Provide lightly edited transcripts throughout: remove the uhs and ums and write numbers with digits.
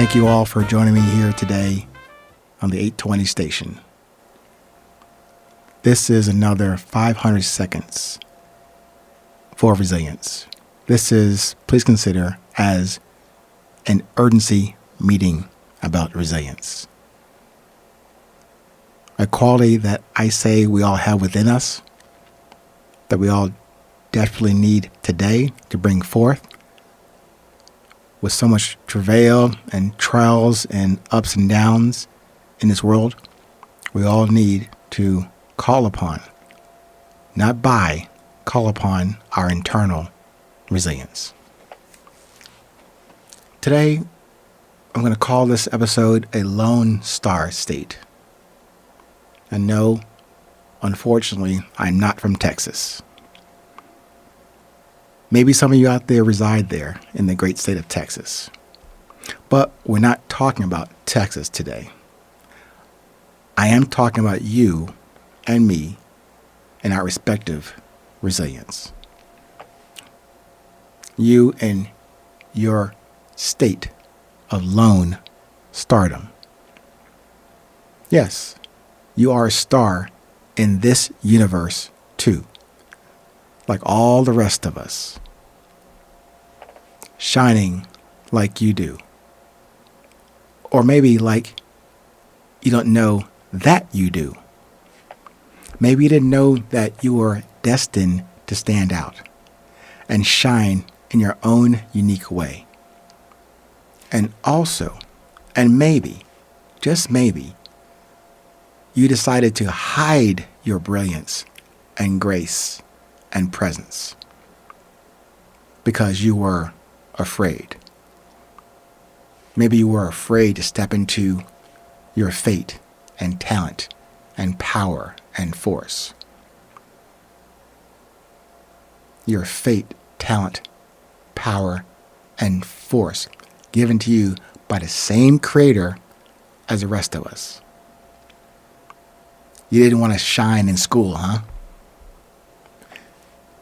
Thank you all for joining me here today on the 820 station. This is another 500 seconds for resilience. This is, please consider, as an urgency meeting about resilience. A quality that I say we all have within us, that we all desperately need today to bring forth. With so much travail and trials and ups and downs in this world, we all need to call upon, not buy, call upon our internal resilience. Today, I'm going to call this episode a Lone Star State. And no, unfortunately, I'm not from Texas. Maybe some of you out there reside there in the great state of Texas. But we're not talking about Texas today. I am talking about you and me and our respective resilience. You and your state of lone stardom. Yes, you are a star in this universe too, like all the rest of us, shining like you do. Or maybe like you don't know that you do. Maybe you didn't know that you were destined to stand out and shine in your own unique way. And also, and maybe, just maybe, you decided to hide your brilliance and grace and presence because you were afraid. Maybe you were afraid to step into your fate and talent and power and force. Your fate, talent, power, and force given to you by the same creator as the rest of us. You didn't want to shine in school, huh?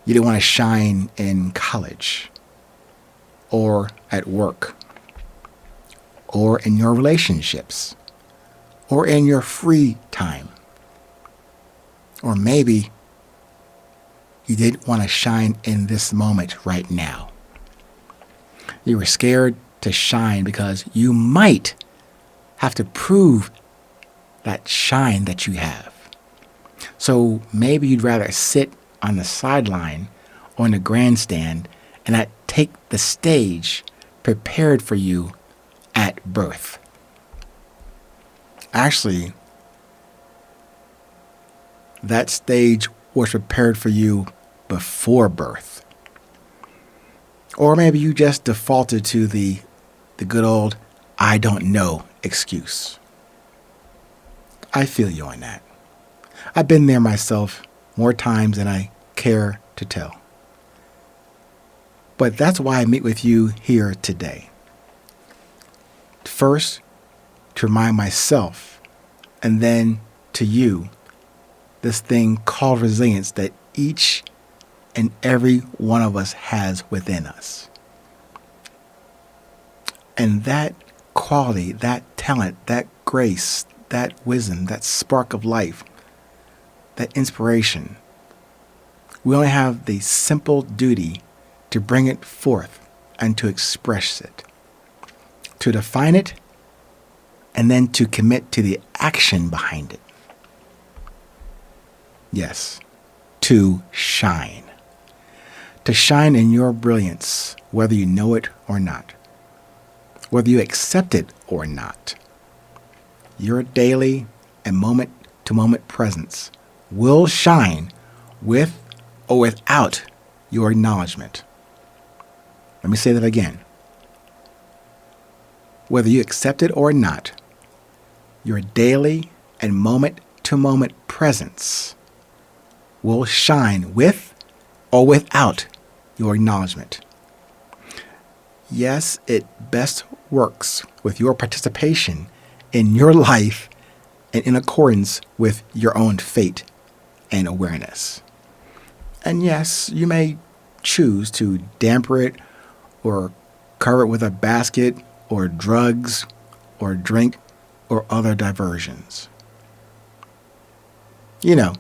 You didn't want to shine in college or at work or in your relationships or in your free time. Or maybe you didn't want to shine in this moment right now. You were scared to shine because you might have to prove that shine that you have. So maybe you'd rather sit on the sideline or in the grandstand and not take the stage prepared for you at birth. Actually, that stage was prepared for you before birth. Or maybe you just defaulted to the good old I don't know excuse. I feel you on that. I've been there myself more times than I care to tell. But that's why I meet with you here today. First, to remind myself, and then to you, this thing called resilience that each and every one of us has within us. And that quality, that talent, that grace, that wisdom, that spark of life, that inspiration, we only have the simple duty to bring it forth and to express it, to define it, and then to commit to the action behind it. Yes, to shine. To shine in your brilliance, whether you know it or not, whether you accept it or not. Your daily and moment-to-moment presence will shine with or without your acknowledgement. Let me say that again. Whether you accept it or not, your daily and moment-to-moment presence will shine with or without your acknowledgement. Yes, it best works with your participation in your life and in accordance with your own fate and awareness. And yes, you may choose to damper it or cover it with a basket or drugs or drink or other diversions. You know,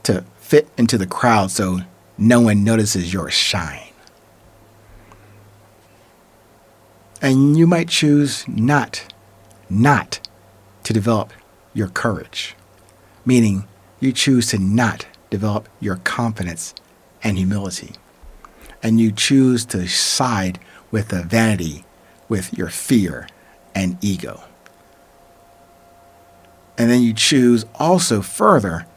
to fit into the crowd so no one notices your shine. And you might choose not to develop your courage, meaning you choose to not develop your confidence and humility. And you choose to side with the vanity, with your fear and ego. And then you choose also further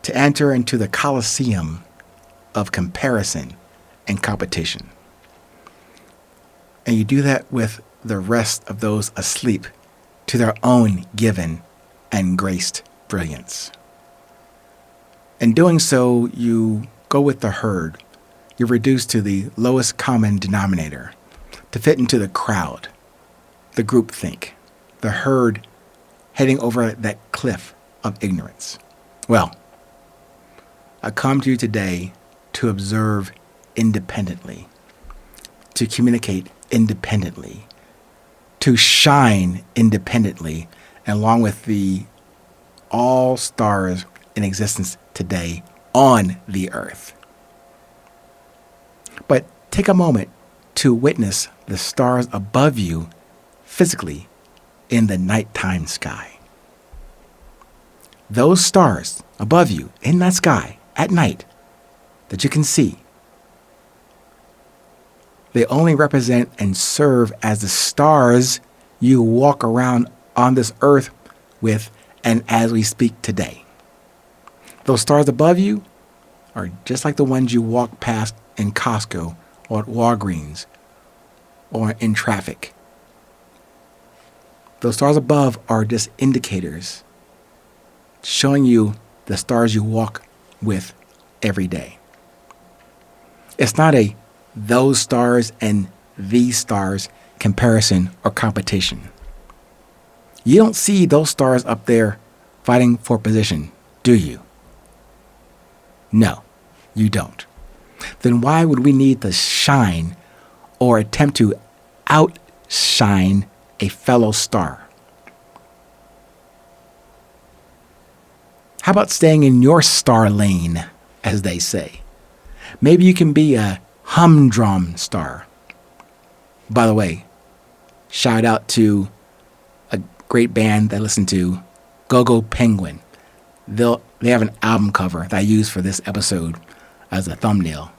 to enter into the coliseum of comparison and competition. And you do that with the rest of those asleep to their own given and graced brilliance. In doing so, you go with the herd. You're reduced to the lowest common denominator to fit into the crowd, the groupthink, the herd heading over that cliff of ignorance. Well, I come to you today to observe independently, to communicate independently, to shine independently, along with the all stars in existence today on the earth. But take a moment to witness the stars above you physically in the nighttime sky. Those stars above you in that sky at night that you can see, they only represent and serve as the stars you walk around on this earth with and as we speak today. Those stars above you are just like the ones you walk past in Costco or at Walgreens or in traffic. Those stars above are just indicators showing you the stars you walk with every day. It's not a those stars and these stars comparison or competition. You don't see those stars up there fighting for position, do you? No, you don't. Then why would we need to shine or attempt to outshine a fellow star? How about staying in your star lane, as they say? Maybe you can be a humdrum star. By the way, shout out to a great band that I listen to, Go-Go Penguin. They have an album cover that I use for this episode as a thumbnail.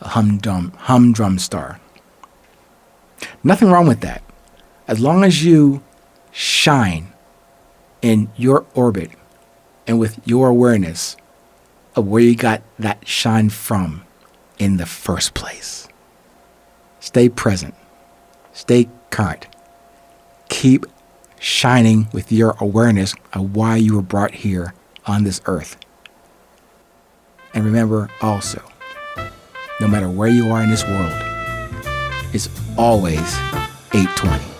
A humdrum star. Nothing wrong with that. As long as you shine in your orbit and with your awareness of where you got that shine from in the first place. Stay present. Stay current. Keep shining with your awareness of why you were brought here on this earth. And remember also, no matter where you are in this world, it's always 820.